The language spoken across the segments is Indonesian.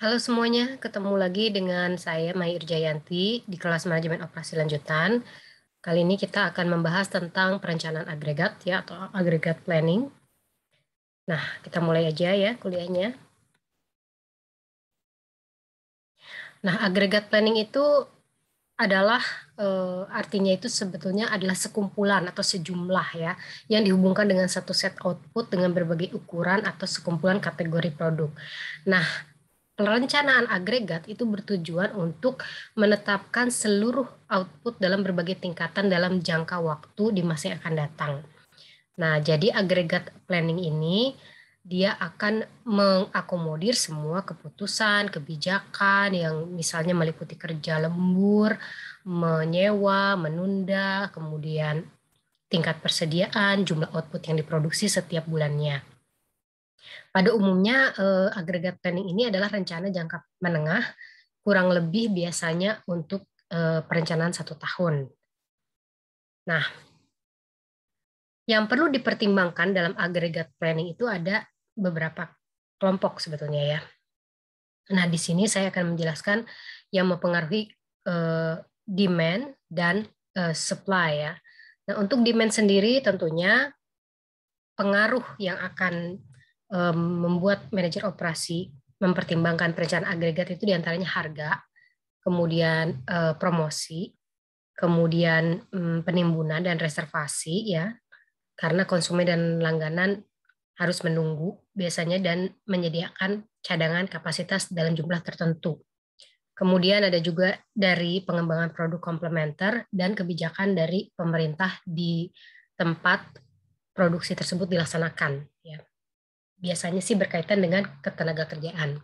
Halo semuanya, ketemu lagi dengan saya Mayur Jayanti di kelas manajemen operasi lanjutan. Kali ini kita akan membahas tentang perencanaan agregat ya atau agregat planning. Nah, kita mulai aja ya kuliahnya. Nah, agregat planning itu adalah artinya itu sebetulnya adalah sekumpulan atau sejumlah ya yang dihubungkan dengan satu set output dengan berbagai ukuran atau sekumpulan kategori produk. Nah, perencanaan agregat itu bertujuan untuk menetapkan seluruh output dalam berbagai tingkatan dalam jangka waktu di masa yang akan datang. Nah, jadi agregat planning ini dia akan mengakomodir semua keputusan, kebijakan yang misalnya meliputi kerja lembur, menyewa, menunda, kemudian tingkat persediaan, jumlah output yang diproduksi setiap bulannya. Pada umumnya, agregat planning ini adalah rencana jangka menengah, kurang lebih biasanya untuk perencanaan 1 tahun. Nah, yang perlu dipertimbangkan dalam agregat planning itu ada beberapa kelompok sebetulnya ya. Nah, di sini saya akan menjelaskan yang mempengaruhi demand dan supply ya. Nah, untuk demand sendiri tentunya pengaruh yang akan membuat manajer operasi mempertimbangkan perencanaan agregat itu diantaranya harga, kemudian promosi, kemudian penimbunan dan reservasi ya, karena konsumen dan langganan harus menunggu biasanya dan menyediakan cadangan kapasitas dalam jumlah tertentu. Kemudian ada juga dari pengembangan produk komplementer dan kebijakan dari pemerintah di tempat produksi tersebut dilaksanakan. Ya. Biasanya sih berkaitan dengan ketenaga kerjaan.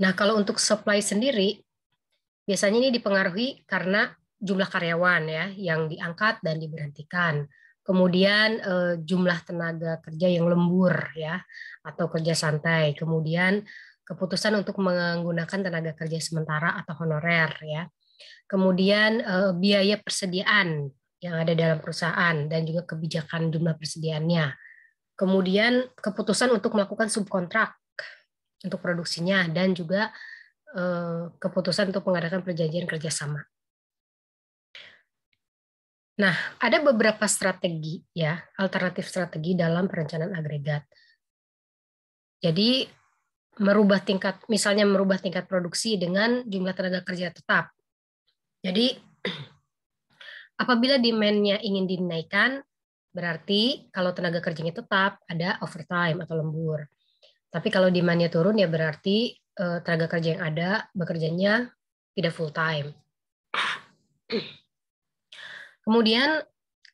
Nah, kalau untuk supply sendiri, biasanya ini dipengaruhi karena jumlah karyawan ya yang diangkat dan diberhentikan. Kemudian jumlah tenaga kerja yang lembur ya atau kerja santai. Kemudian keputusan untuk menggunakan tenaga kerja sementara atau honorer ya. Kemudian biaya persediaan yang ada dalam perusahaan dan juga kebijakan jumlah persediaannya. Kemudian keputusan untuk melakukan subkontrak untuk produksinya dan juga keputusan untuk mengadakan perjanjian kerjasama. Nah, ada beberapa strategi ya, alternatif strategi dalam perencanaan agregat. Jadi misalnya merubah tingkat produksi dengan jumlah tenaga kerja tetap. Jadi apabila demand-nya ingin dinaikkan, berarti kalau tenaga kerjanya tetap ada overtime atau lembur. Tapi kalau demand-nya turun ya berarti tenaga kerja yang ada bekerjanya tidak full time. Kemudian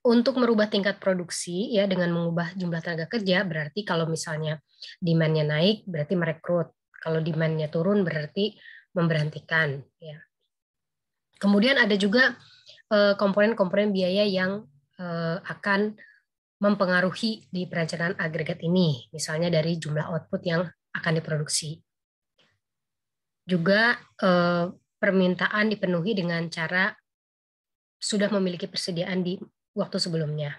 untuk merubah tingkat produksi ya dengan mengubah jumlah tenaga kerja berarti kalau misalnya demand-nya naik berarti merekrut. Kalau demand-nya turun berarti memberhentikan ya. Kemudian ada juga komponen-komponen biaya yang akan mempengaruhi di perencanaan agregat ini, misalnya dari jumlah output yang akan diproduksi. Juga permintaan dipenuhi dengan cara sudah memiliki persediaan di waktu sebelumnya.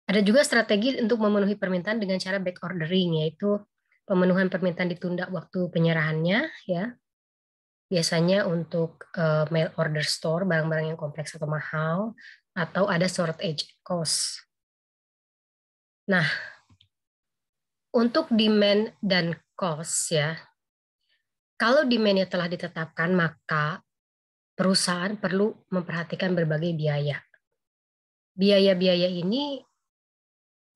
Ada juga strategi untuk memenuhi permintaan dengan cara back ordering, yaitu pemenuhan permintaan ditunda waktu penyerahannya, ya. Biasanya untuk mail order store, barang-barang yang kompleks atau mahal, atau ada shortage cost. Nah, untuk demand dan cost ya, kalau demand-nya telah ditetapkan, maka perusahaan perlu memperhatikan berbagai biaya. Biaya-biaya ini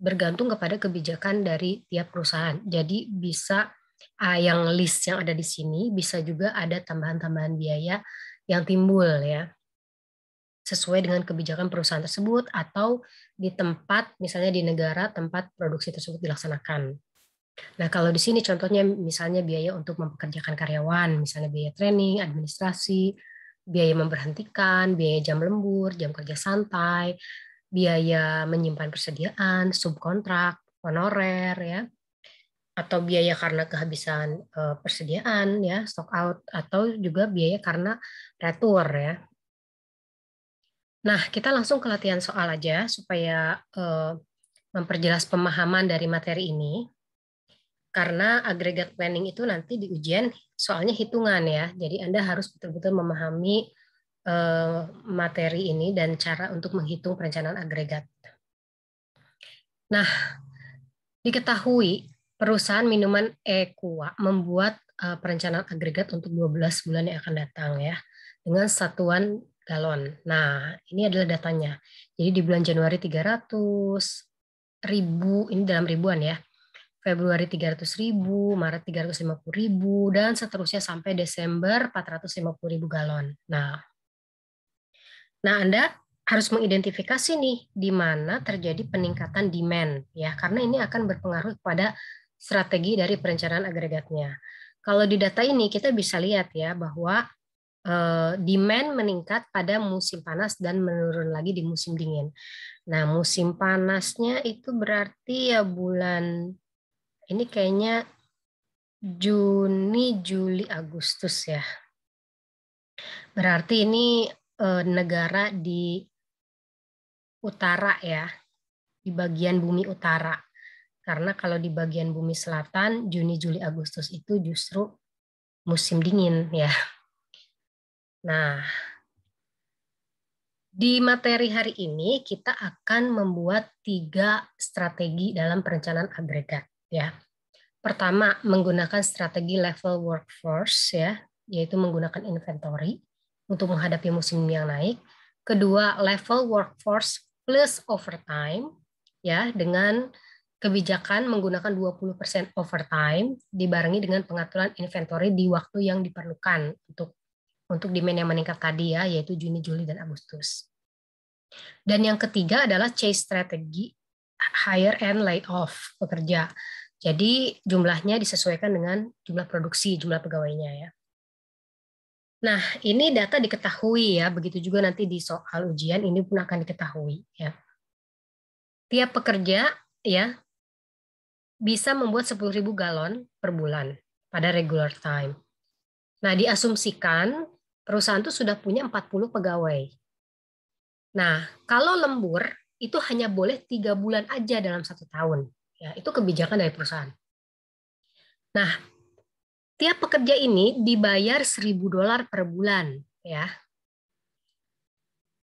bergantung kepada kebijakan dari tiap perusahaan. Jadi bisa yang list yang ada di sini bisa juga ada tambahan-tambahan biaya yang timbul ya sesuai dengan kebijakan perusahaan tersebut atau di tempat misalnya di negara tempat produksi tersebut dilaksanakan. Nah, kalau di sini contohnya misalnya biaya untuk mempekerjakan karyawan, misalnya biaya training, administrasi, biaya memberhentikan, biaya jam lembur, jam kerja santai, biaya menyimpan persediaan, subkontrak, honorer ya, atau biaya karena kehabisan persediaan ya, stock out atau juga biaya karena retur ya. Nah, kita langsung ke latihan soal aja supaya memperjelas pemahaman dari materi ini. Karena agregat planning itu nanti di ujian soalnya hitungan ya. Jadi Anda harus betul-betul memahami materi ini dan cara untuk menghitung perencanaan agregat. Nah, diketahui perusahaan minuman Equa membuat perencanaan agregat untuk 12 bulan yang akan datang ya dengan satuan galon. Nah, ini adalah datanya. Jadi di bulan Januari 300.000, ini dalam ribuan ya. Februari 300.000, Maret 350.000, dan seterusnya sampai Desember 450.000 galon. Nah, Anda harus mengidentifikasi nih di mana terjadi peningkatan demand ya, karena ini akan berpengaruh pada strategi dari perencanaan agregatnya. Kalau di data ini kita bisa lihat ya bahwa demand meningkat pada musim panas dan menurun lagi di musim dingin. Nah, musim panasnya itu berarti ya bulan ini kayaknya Juni, Juli, Agustus ya. Berarti ini negara di utara ya, di bagian bumi utara. Karena kalau di bagian bumi selatan, Juni, Juli, Agustus itu justru musim dingin ya. Nah, di materi hari ini kita akan membuat 3 strategi dalam perencanaan agregat ya. Pertama, menggunakan strategi level workforce ya, yaitu menggunakan inventory untuk menghadapi musim yang naik. Kedua, level workforce plus overtime ya, dengan kebijakan menggunakan 20% overtime dibarengi dengan pengaturan inventory di waktu yang diperlukan untuk demand yang meningkat tadi ya, yaitu Juni, Juli, dan Agustus. Dan yang ketiga adalah chase strategy, hire and lay off pekerja. Jadi jumlahnya disesuaikan dengan jumlah produksi, jumlah pegawainya ya. Nah, ini data diketahui ya, begitu juga nanti di soal ujian ini pun akan diketahui ya. Tiap pekerja ya bisa membuat 10.000 galon per bulan pada regular time. Nah, diasumsikan perusahaan itu sudah punya 40 pegawai. Nah, kalau lembur itu hanya boleh 3 bulan aja dalam 1 tahun. Ya, itu kebijakan dari perusahaan. Nah, tiap pekerja ini dibayar $1.000 per bulan, ya.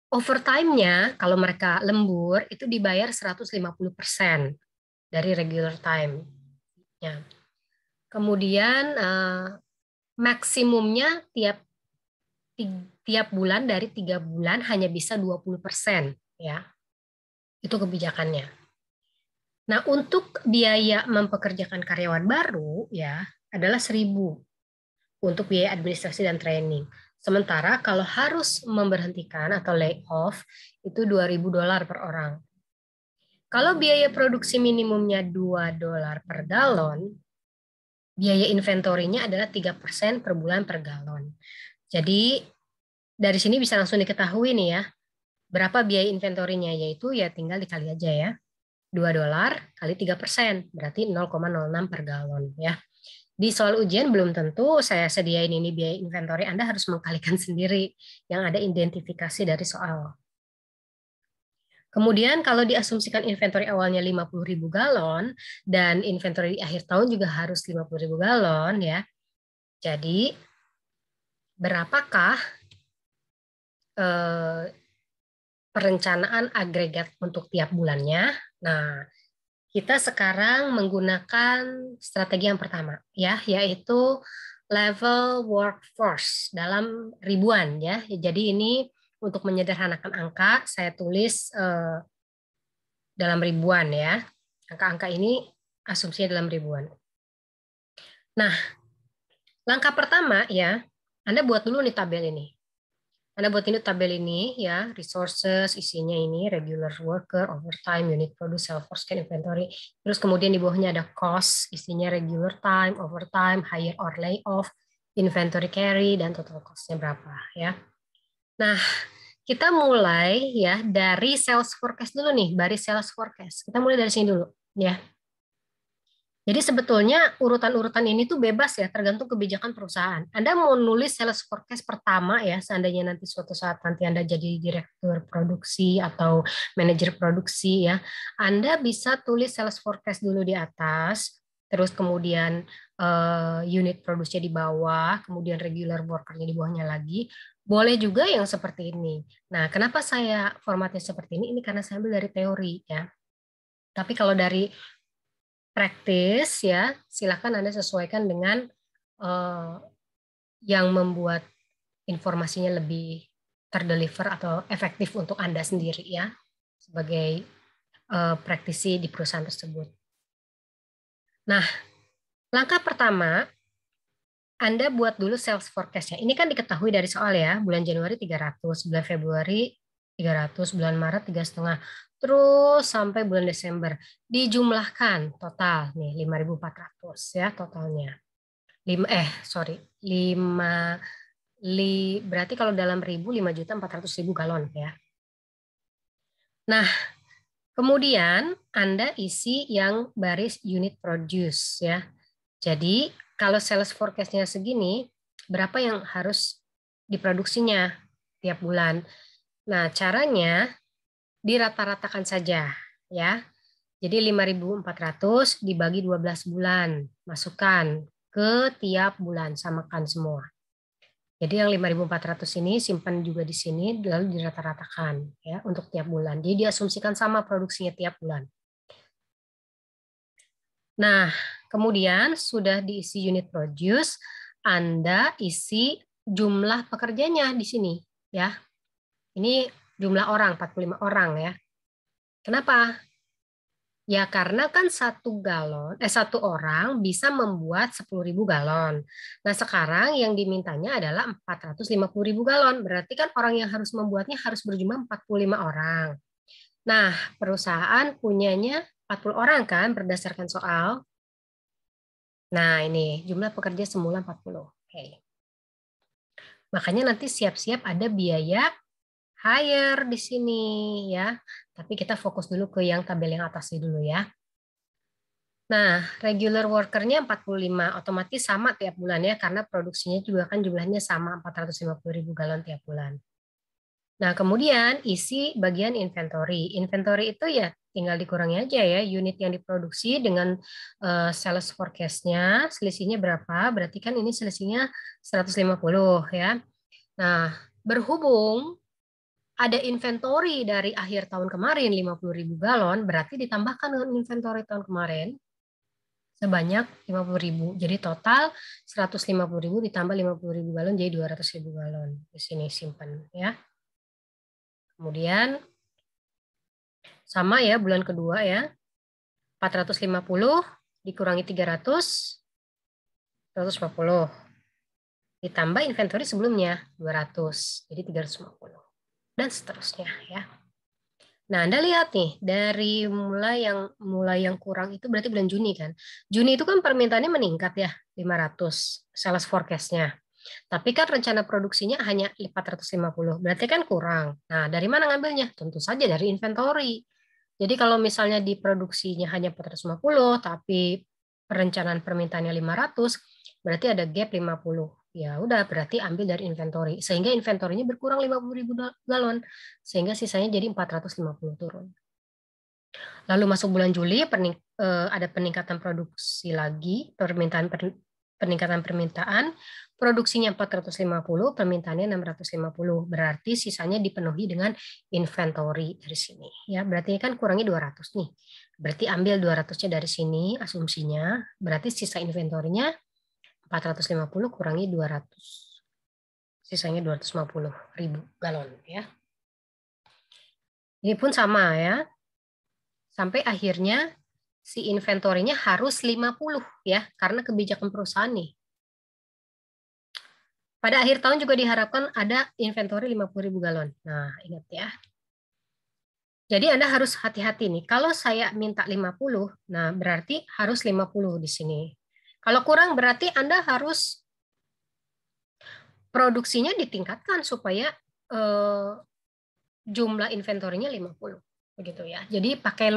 Overtime-nya kalau mereka lembur itu dibayar 150% dari regular time. Ya. Kemudian maksimumnya tiap bulan dari 3 bulan hanya bisa 20%, ya. Itu kebijakannya. Nah, untuk biaya mempekerjakan karyawan baru ya adalah 1.000 untuk biaya administrasi dan training. Sementara kalau harus memberhentikan atau lay off itu $2.000 per orang. Kalau biaya produksi minimumnya $2 per galon, biaya inventorinya adalah 3% per bulan per galon. Jadi dari sini bisa langsung diketahui nih ya, berapa biaya inventorinya, yaitu ya tinggal dikali aja ya. $2 kali 3%, berarti 0,06 per galon ya. Di soal ujian belum tentu saya sediain ini biaya inventory, Anda harus mengkalikan sendiri yang ada identifikasi dari soal. Kemudian kalau diasumsikan inventory awalnya 50.000 galon dan inventory di akhir tahun juga harus 50.000 galon ya. Jadi berapakah perencanaan agregat untuk tiap bulannya? Nah, kita sekarang menggunakan strategi yang pertama ya, yaitu level workforce dalam ribuan ya. Jadi ini untuk menyederhanakan angka saya tulis dalam ribuan ya. Angka-angka ini asumsinya dalam ribuan. Nah, langkah pertama ya, Anda buat dulu nih tabel ini. Anda buat ini tabel ini ya, resources isinya ini regular worker, overtime, unit produce, sell force, inventory. Terus kemudian di bawahnya ada cost, isinya regular time, overtime, hire or lay off, inventory carry, dan total cost-nya berapa ya. Nah, kita mulai ya dari sales forecast dulu nih, baris sales forecast. Kita mulai dari sini dulu ya. Jadi sebetulnya urutan-urutan ini tuh bebas ya, tergantung kebijakan perusahaan. Anda mau nulis sales forecast pertama ya, seandainya nanti suatu saat nanti Anda jadi direktur produksi atau manajer produksi ya, Anda bisa tulis sales forecast dulu di atas, terus kemudian unit produksinya di bawah, kemudian regular workernya di bawahnya lagi. Boleh juga yang seperti ini. Nah, kenapa saya formatnya seperti ini? Ini karena saya ambil dari teori ya. Tapi kalau dari praktis ya, silakan Anda sesuaikan dengan yang membuat informasinya lebih terdeliver atau efektif untuk Anda sendiri ya, sebagai praktisi di perusahaan tersebut. Nah, langkah pertama, Anda buat dulu sales forecast-nya. Ini kan diketahui dari soal ya, bulan Januari 300, bulan Februari 300, bulan Maret 3,5, terus sampai bulan Desember. Dijumlahkan total nih 5.400 ya totalnya. 5 berarti kalau dalam ribu 5.400.000 galon ya. Nah, kemudian Anda isi yang baris unit produce ya. Jadi kalau sales forecast-nya segini, berapa yang harus diproduksinya tiap bulan? Nah, caranya dirata-ratakan saja ya. Jadi 5.400 dibagi 12 bulan, masukkan ke tiap bulan, samakan semua. Jadi yang 5.400 ini simpan juga di sini, lalu dirata-ratakan ya untuk tiap bulan. Jadi diasumsikan sama produksinya tiap bulan. Nah, kemudian sudah diisi unit produce, Anda isi jumlah pekerjanya di sini ya. Ini jumlah orang, 45 orang ya. Kenapa? Ya karena kan satu orang bisa membuat 10.000 galon. Nah sekarang yang dimintanya adalah 450.000 galon. Berarti kan orang yang harus membuatnya harus berjumlah 45 orang. Nah perusahaan punyanya 40 orang kan berdasarkan soal. Nah ini jumlah pekerja semula 40. Oke. Makanya nanti siap-siap ada biaya hire di sini ya. Tapi kita fokus dulu ke yang tabel yang atasnya dulu ya. Nah, regular worker-nya 45, otomatis sama tiap bulan ya, karena produksinya juga kan jumlahnya sama 450.000 galon tiap bulan. Nah, kemudian isi bagian inventory. Inventory itu ya tinggal dikurangi aja ya, unit yang diproduksi dengan sales forecast-nya, selisihnya berapa, berarti kan ini selisihnya 150 ya. Nah, berhubung ada inventory dari akhir tahun kemarin 50.000 galon, berarti ditambahkan dengan inventory tahun kemarin, sebanyak 50.000. Jadi total 150.000 ditambah 50.000 galon jadi 200.000 galon. Di sini simpan ya. Kemudian sama ya bulan kedua ya. 450 dikurangi 300, 150. Ditambah inventory sebelumnya 200, jadi 350. Dan seterusnya ya. Nah, Anda lihat nih, dari mulai yang kurang itu berarti bulan Juni kan. Juni itu kan permintaannya meningkat ya, 500 sales forecast-nya. Tapi kan rencana produksinya hanya 450, berarti kan kurang. Nah, dari mana ngambilnya? Tentu saja dari inventory. Jadi kalau misalnya di produksinya hanya 450, tapi perencanaan permintaannya 500, berarti ada gap 50. Ya udah, berarti ambil dari inventory. Sehingga inventorinya berkurang 50.000 galon. Sehingga sisanya jadi 450 turun. Lalu masuk bulan Juli, ada peningkatan produksi lagi, peningkatan permintaan, produksinya 450, permintaannya 650. Berarti sisanya dipenuhi dengan inventory dari sini. Ya, berarti kan kurangi 200 nih. Berarti ambil 200-nya dari sini, asumsinya. Berarti sisa inventorinya 450 kurangi 200. Sisanya 250.000 galon. Ya. Ini pun sama ya. Sampai akhirnya si inventorinya harus 50 ya, karena kebijakan perusahaan nih. Pada akhir tahun juga diharapkan ada inventory 50.000 galon. Nah, ingat ya. Jadi Anda harus hati-hati nih. Kalau saya minta 50, nah berarti harus 50 di sini. Kalau kurang berarti Anda harus produksinya ditingkatkan supaya jumlah inventorinya 50. Begitu ya. Jadi pakai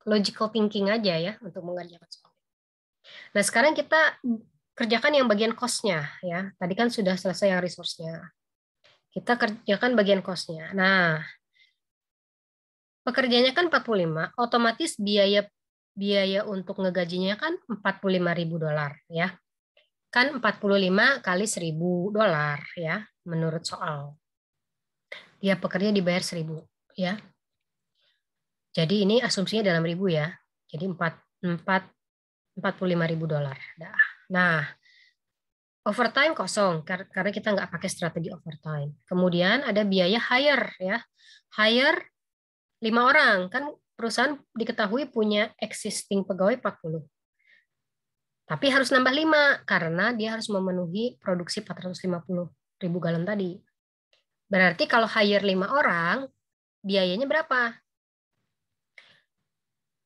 logical thinking aja ya untuk mengerjakan soal. Nah, sekarang kita kerjakan yang bagian cost-nya ya. Tadi kan sudah selesai yang resource-nya. Kita kerjakan bagian cost-nya. Nah, pekerjanya kan 45, otomatis biaya biaya untuk ngegajinya kan $45.000 ya. Kan 45 kali $1.000 ya, menurut soal. Dia pekerja dibayar 1.000 ya. Jadi ini asumsinya dalam ribu ya. Jadi $45.000. Nah, overtime kosong karena kita nggak pakai strategi overtime. Kemudian ada biaya hire ya. Hire 5 orang, kan perusahaan diketahui punya existing pegawai 40. Tapi harus nambah 5 karena dia harus memenuhi produksi 450.000 galon tadi. Berarti kalau hire 5 orang, biayanya berapa?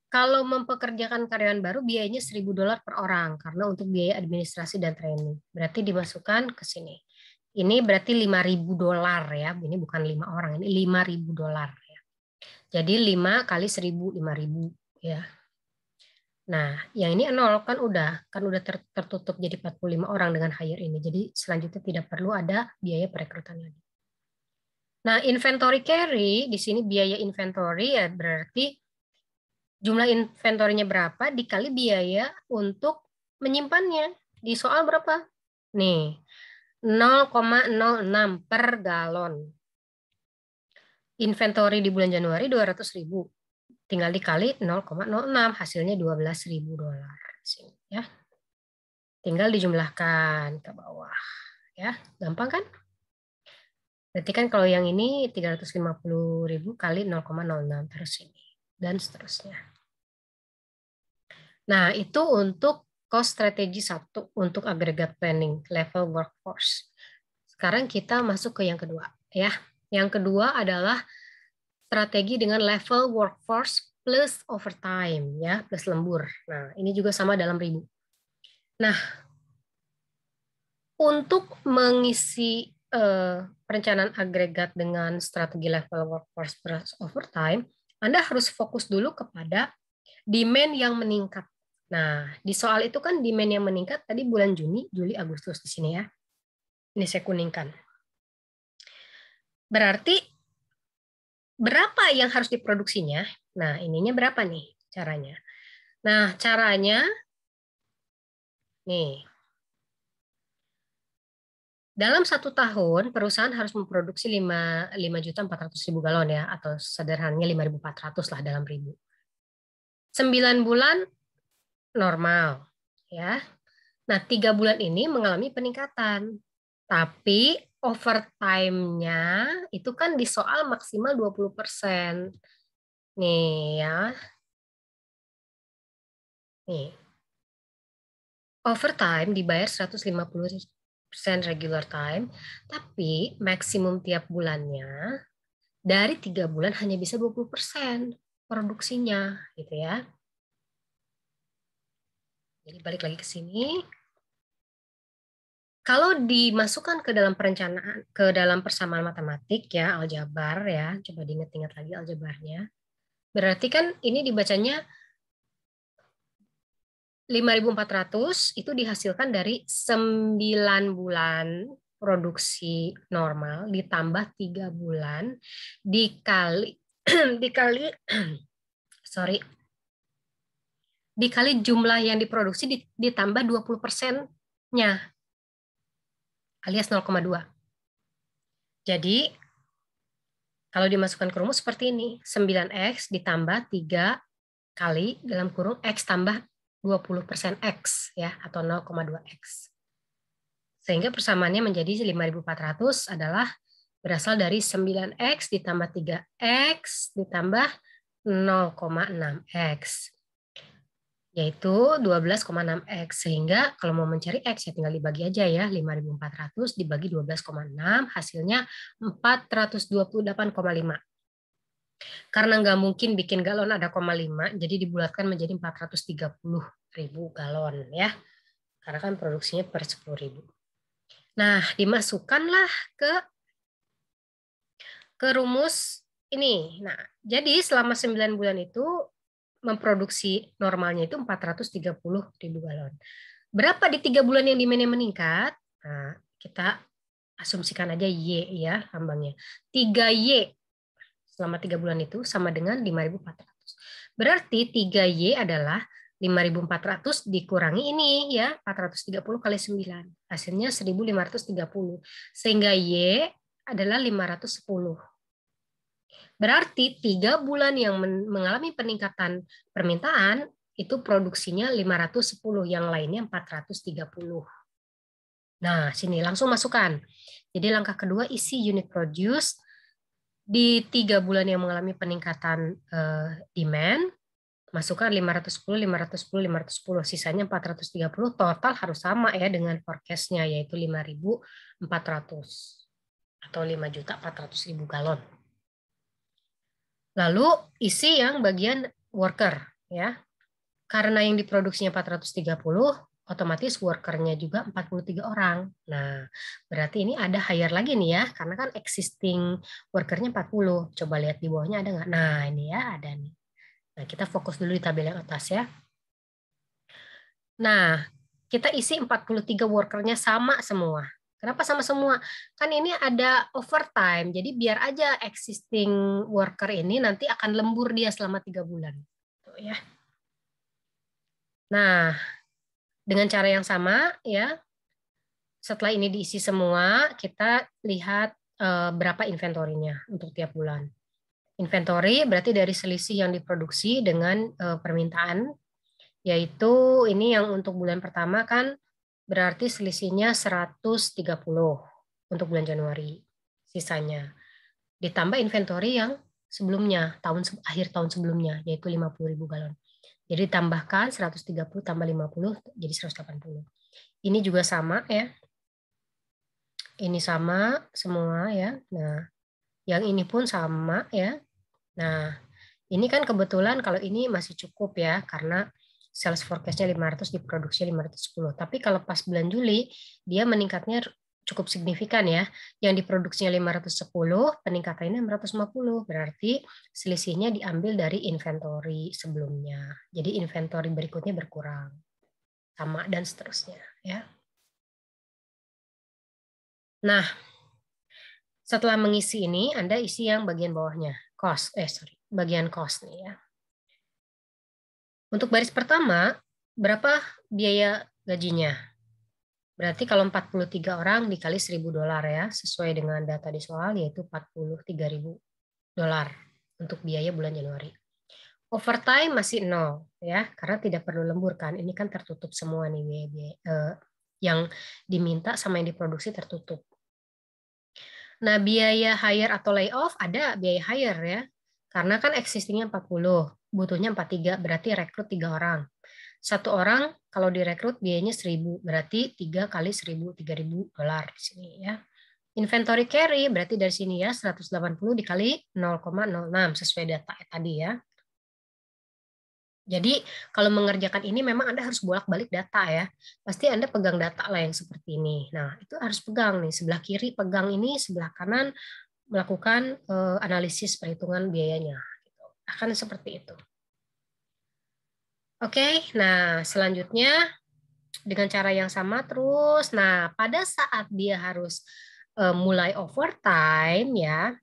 Kalau mempekerjakan karyawan baru, biayanya $1.000 per orang karena untuk biaya administrasi dan training. Berarti dimasukkan ke sini. Ini berarti $5.000 ya. Ini bukan 5 orang, ini $5.000 ya. Jadi 5 kali 1.000, 5.000 ya. Nah, yang ini 0 kan udah tertutup jadi 45 orang dengan hire ini. Jadi selanjutnya tidak perlu ada biaya perekrutan lagi. Nah, inventory carry di sini biaya inventory ya berarti jumlah inventorinya berapa dikali biaya untuk menyimpannya. Di soal berapa? Nih, 0,06 per galon. Inventory di bulan Januari 200.000. Tinggal dikali 0,06, hasilnya $12.000. Ya. Tinggal dijumlahkan ke bawah. Ya, gampang kan? Berarti kan kalau yang ini 350.000 kali 0,06 terus ini. Dan seterusnya. Nah, itu untuk cost strategi 1 untuk aggregate planning level workforce. Sekarang kita masuk ke yang kedua. Ya, yang kedua adalah strategi dengan level workforce plus overtime ya, plus lembur. Nah, ini juga sama dalam ribu. Nah, untuk mengisi perencanaan agregat dengan strategi level workforce plus overtime, Anda harus fokus dulu kepada demand yang meningkat. Nah, di soal itu kan demand yang meningkat tadi bulan Juni, Juli, Agustus di sini ya. Ini saya kuningkan. Berarti berapa yang harus diproduksinya? Nah, ininya berapa nih caranya? Nah, caranya nih. Dalam 1 tahun, perusahaan harus memproduksi 5.400.000 galon ya, atau sederhananya 5.400 lah dalam ribu. 9 bulan normal ya. Nah, 3 bulan ini mengalami peningkatan. Tapi overtime-nya itu kan di soal maksimal 20%. Nih ya. Nih. Overtime dibayar 150% regular time, tapi maksimum tiap bulannya dari 3 bulan hanya bisa 20% produksinya, gitu ya. Jadi balik lagi ke sini. Kalau dimasukkan ke dalam perencanaan, ke dalam persamaan matematik ya, aljabar ya, coba diingat-ingat lagi aljabarnya. Berarti kan ini dibacanya 5.400 itu dihasilkan dari 9 bulan produksi normal ditambah 3 bulan dikali dikali sorry dikali jumlah yang diproduksi ditambah 20%-nya alias 0,2. Jadi kalau dimasukkan ke rumus seperti ini, 9x ditambah 3 kali dalam kurung x tambah 20% x ya atau 0,2x. Sehingga persamaannya menjadi 5.400 adalah berasal dari 9x ditambah 3x ditambah 0,6x. Yaitu 12,6x. Sehingga kalau mau mencari x ya tinggal dibagi aja ya. 5.400 dibagi 12,6 hasilnya 428,5. Karena nggak mungkin bikin galon ada 0,5, jadi dibulatkan menjadi 430.000 galon ya. Karena kan produksinya per 10.000. Nah, dimasukkanlah ke rumus ini. Nah, jadi selama 9 bulan itu memproduksi normalnya itu 430.000 galon. Berapa di 3 bulan yang demand-nya meningkat? Nah, kita asumsikan aja Y ya lambangnya. 3Y selama 3 bulan itu sama dengan 5.400. Berarti 3Y adalah 5.400 dikurangi ini ya, 430 kali 9. Hasilnya 1.530. Sehingga Y adalah 510. Berarti 3 bulan yang mengalami peningkatan permintaan itu produksinya 510, yang lainnya 430. Nah, sini langsung masukkan. Jadi langkah kedua, isi unit produce di 3 bulan yang mengalami peningkatan demand, masukkan 510, 510, 510, sisanya 430, total harus sama ya dengan forecast-nya, yaitu 5.400 atau 5.400.000 galon. Lalu isi yang bagian worker ya. Karena yang diproduksinya 430, otomatis workernya juga 43 orang. Nah, berarti ini ada hire lagi nih ya, karena kan existing workernya 40. Coba lihat di bawahnya ada nggak? Nah, ini ya ada nih. Nah, kita fokus dulu di tabel yang atas ya. Nah, kita isi 43 workernya sama semua. Kenapa sama semua? Kan ini ada overtime, jadi biar aja existing worker ini nanti akan lembur dia selama 3 bulan. Tuh ya. Nah, dengan cara yang sama ya, setelah ini diisi semua, kita lihat berapa inventorinya untuk tiap bulan. Inventory berarti dari selisih yang diproduksi dengan permintaan, yaitu ini yang untuk bulan pertama kan berarti selisihnya 130 untuk bulan Januari. Sisanya ditambah inventory yang sebelumnya, akhir tahun sebelumnya, yaitu 50.000 galon. Jadi tambahkan 130 tambah 50 jadi 180. Ini juga sama ya. Ini sama semua ya. Nah, yang ini pun sama ya. Nah, ini kan kebetulan kalau ini masih cukup ya, karena sales forecast-nya 500, diproduksi 510. Tapi kalau pas bulan Juli, dia meningkatnya cukup signifikan ya. Yang diproduksinya 510, peningkatannya 650. Berarti selisihnya diambil dari inventory sebelumnya. Jadi inventory berikutnya berkurang. Sama dan seterusnya ya. Nah, setelah mengisi ini, Anda isi yang bagian bawahnya, bagian cost nih ya. Untuk baris pertama, berapa biaya gajinya? Berarti kalau 43 orang dikali $1.000 ya, sesuai dengan data di soal, yaitu $43.000 untuk biaya bulan Januari. Overtime masih 0 ya, karena tidak perlu lembur kan. Ini kan tertutup semua nih biaya yang diminta sama yang diproduksi tertutup. Nah, biaya hire atau layoff ada biaya hire ya. Karena kan existingnya 40, butuhnya 43, berarti rekrut 3 orang. 1 orang kalau direkrut biayanya 1.000, berarti 3 kali 1.000, $3.000 di sini ya. Inventory carry berarti dari sini ya 180 dikali 0,06 sesuai data tadi ya. Jadi kalau mengerjakan ini memang Anda harus bolak-balik data ya. Pasti Anda pegang data lah yang seperti ini. Nah, itu harus pegang nih, sebelah kiri pegang ini, sebelah kanan melakukan analisis perhitungan biayanya. Akan seperti itu. Oke, nah selanjutnya dengan cara yang sama terus. Nah, pada saat dia harus mulai overtime ya,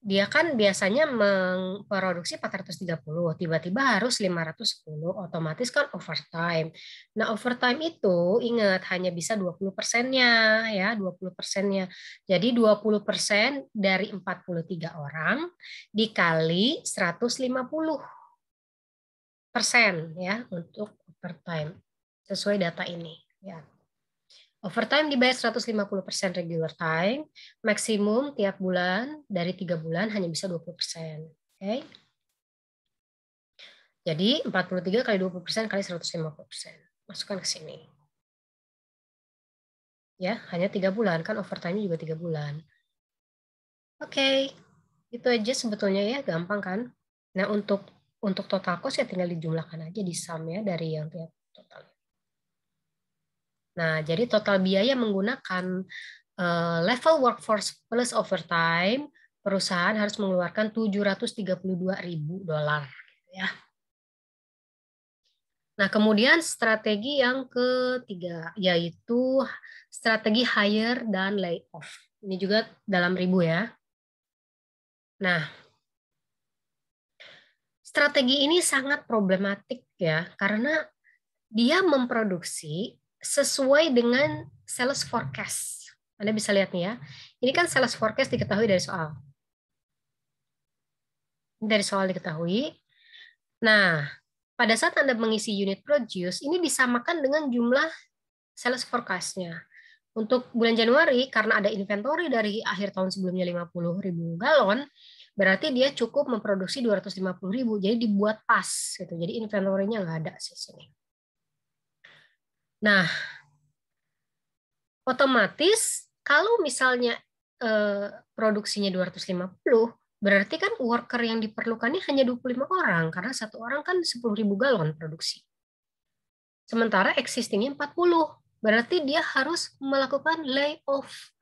dia kan biasanya memproduksi 430, tiba-tiba harus 510, otomatis kan overtime. Nah, overtime itu ingat hanya bisa 20%-nya ya, 20%-nya. Jadi 20% dari 43 orang dikali 150% ya untuk overtime sesuai data ini ya. Overtime dibayar 150% regular time, maksimum tiap bulan dari 3 bulan hanya bisa 20%. Oke. Jadi 43 kali 20% kali 150%. Masukkan ke sini. Ya, hanya 3 bulan, kan overtime juga 3 bulan. Oke. Itu aja sebetulnya ya, gampang kan? Nah, untuk total cost ya tinggal dijumlahkan aja di sum ya dari yang tiap total. Nah, jadi total biaya menggunakan level workforce plus overtime, perusahaan harus mengeluarkan $732.000 ya. Nah, kemudian strategi yang ketiga yaitu strategi hire dan layoff. Ini juga dalam ribu ya. Nah, Strategi ini sangat problematik ya, karena dia memproduksi sesuai dengan sales forecast. Anda bisa lihat nih ya. Ini kan sales forecast diketahui dari soal. Dari soal diketahui. Nah, pada saat Anda mengisi unit produce, ini disamakan dengan jumlah sales forecast-nya. Untuk bulan Januari, karena ada inventory dari akhir tahun sebelumnya 50.000 galon, berarti dia cukup memproduksi 250.000, jadi dibuat pas. Gitu. Jadi inventory-nya nggak ada di sini. Nah, otomatis kalau misalnya produksinya 250, berarti kan worker yang diperlukannya hanya 25 orang, karena satu orang kan 10.000 galon produksi. Sementara existingnya 40, berarti dia harus melakukan layoff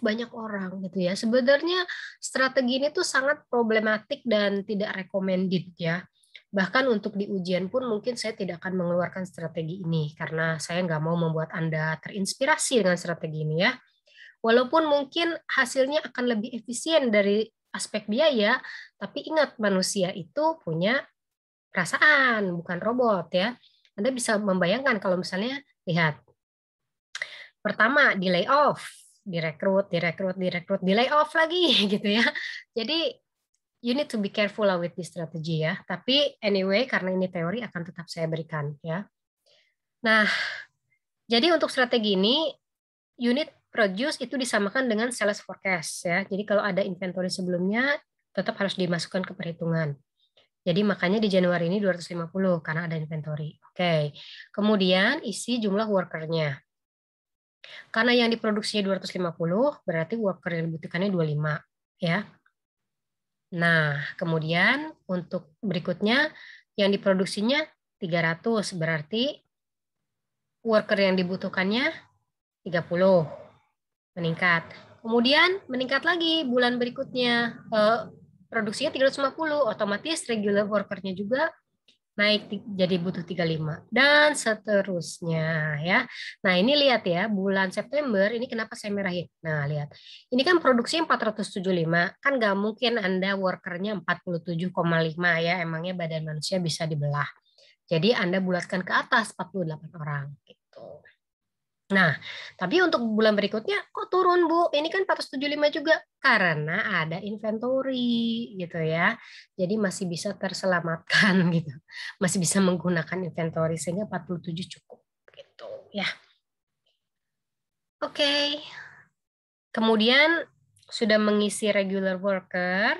banyak orang gitu ya. Sebenarnya strategi ini tuh sangat problematik dan tidak recommended ya. Bahkan untuk di ujian pun mungkin saya tidak akan mengeluarkan strategi ini karena saya nggak mau membuat Anda terinspirasi dengan strategi ini ya. Walaupun mungkin hasilnya akan lebih efisien dari aspek biaya, tapi ingat manusia itu punya perasaan, bukan robot ya. Anda bisa membayangkan kalau misalnya lihat pertama di layoff, direkrut, di layoff lagi gitu ya. Jadi you need to be careful lah with this strategy ya. Tapi anyway karena ini teori akan tetap saya berikan ya. Nah, jadi untuk strategi ini unit produce itu disamakan dengan sales forecast ya. Jadi kalau ada inventory sebelumnya tetap harus dimasukkan ke perhitungan. Jadi makanya di Januari ini 250 karena ada inventory. Oke. Kemudian isi jumlah workernya. Karena yang diproduksinya 250, berarti worker yang dibutuhkannya 25 ya. Nah, kemudian untuk berikutnya yang diproduksinya 300, berarti worker yang dibutuhkannya 30 meningkat. Kemudian meningkat lagi bulan berikutnya produksinya 350, otomatis regular workernya juga naik jadi butuh 35 dan seterusnya ya. Nah, ini lihat ya, bulan September ini kenapa saya merahin. Nah, lihat. Ini kan produksi 475, kan nggak mungkin Anda workernya 47,5 ya, emangnya badan manusia bisa dibelah. Jadi Anda bulatkan ke atas 48 orang gitu. Nah, tapi untuk bulan berikutnya kok turun, Bu? Ini kan 475 juga karena ada inventory gitu ya. Jadi masih bisa terselamatkan gitu. Masih bisa menggunakan inventory sehingga 47 cukup gitu ya. Oke. Kemudian sudah mengisi regular worker,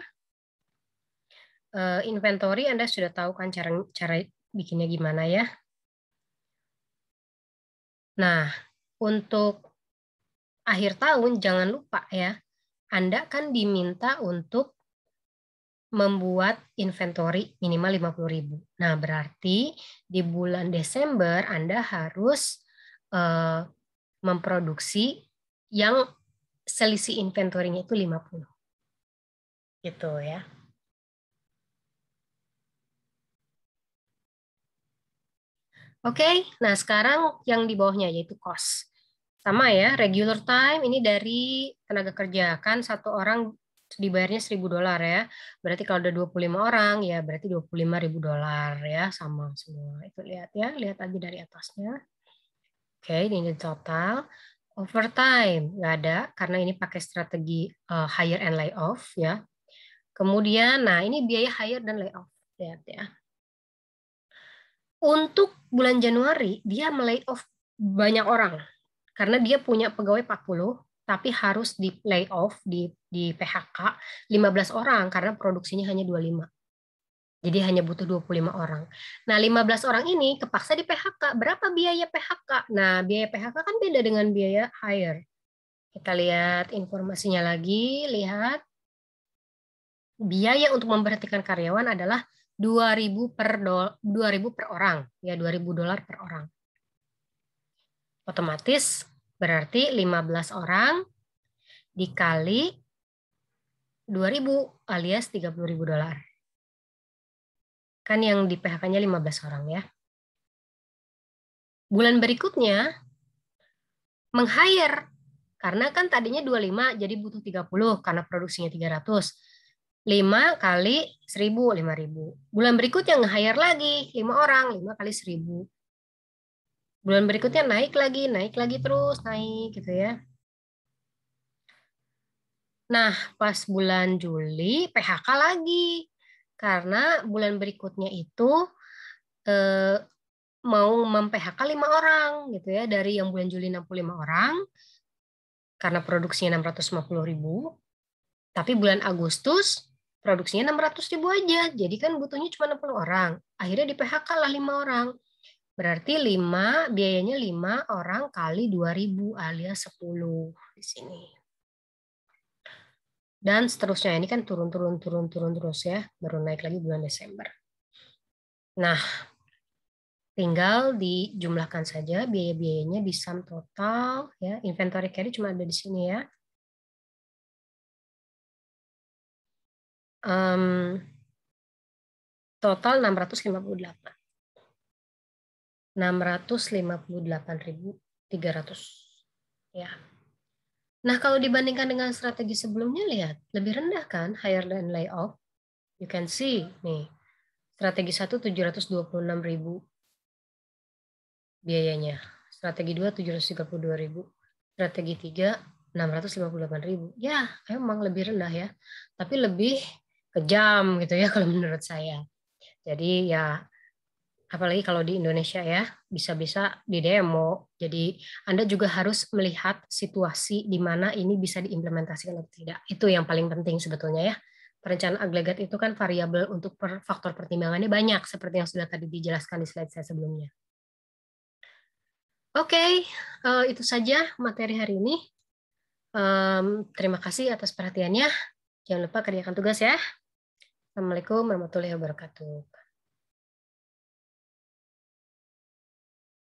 inventory Anda sudah tahu kan cara bikinnya gimana ya. Nah, untuk akhir tahun jangan lupa ya, Anda kan diminta untuk membuat inventory minimal 50.000. Nah, berarti di bulan Desember Anda harus memproduksi yang selisih inventory-nya itu 50. Gitu ya. Oke, nah sekarang yang di bawahnya yaitu cost. Sama ya, regular time ini dari tenaga kerja. Kan satu orang dibayarnya $1.000 ya. Berarti kalau ada 25 orang ya berarti $25.000 ya, sama semua. Itu lihat ya, lihat aja dari atasnya. Oke, ini total. Overtime nggak ada karena ini pakai strategi hire and layoff ya. Kemudian, nah ini biaya hire dan layoff. Lihat ya. Untuk bulan Januari, dia melay-off banyak orang. Karena dia punya pegawai 40, tapi harus di layoff, di PHK 15 orang karena produksinya hanya 25. Jadi hanya butuh 25 orang. Nah, 15 orang ini kepaksa di PHK. Berapa biaya PHK? Nah, biaya PHK kan beda dengan biaya hire. Kita lihat informasinya lagi, lihat. Biaya untuk memberhentikan karyawan adalah 2.000 per orang, ya $2.000 per orang. Otomatis berarti 15 orang dikali 2.000 alias $30.000. Kan yang di PHK-nya 15 orang ya. Bulan berikutnya meng-hire karena kan tadinya 25 jadi butuh 30 karena produksinya 300. 5 kali 1.000, 5.000. Bulan berikutnya nge-hire lagi 5 orang, 5 kali 1.000. Bulan berikutnya naik lagi terus, naik gitu ya. Nah, pas bulan Juli PHK lagi. Karena bulan berikutnya itu eh, mau mem-PHK 5 orang gitu ya. Dari yang bulan Juli 65 orang, karena produksinya 650.000, tapi bulan Agustus produksinya 600.000 aja. Jadi kan butuhnya cuma 60 orang. Akhirnya di PHK lah 5 orang. Berarti biayanya 5 orang kali 2.000 alias 10 di sini. Dan seterusnya, ini kan turun terus ya, baru naik lagi bulan Desember. Nah, tinggal dijumlahkan saja biaya-biayanya di sum total ya. Inventory carry cuma ada di sini ya. Total 658. 658.300 ya. Nah, kalau dibandingkan dengan strategi sebelumnya, lihat lebih rendah kan, higher than layoff. You can see nih, strategi 1 726.000 biayanya, strategi 2 732.000, strategi 3 658.000. Ya, emang lebih rendah ya, tapi lebih kejam gitu ya kalau menurut saya. Jadi ya, apalagi kalau di Indonesia ya, bisa-bisa di demo. Jadi Anda juga harus melihat situasi di mana ini bisa diimplementasikan atau tidak. Itu yang paling penting sebetulnya ya. Perencanaan agregat itu kan variabel untuk faktor pertimbangannya banyak, seperti yang sudah tadi dijelaskan di slide saya sebelumnya. Oke, itu saja materi hari ini. Terima kasih atas perhatiannya. Jangan lupa kerjakan tugas ya. Assalamualaikum warahmatullahi wabarakatuh.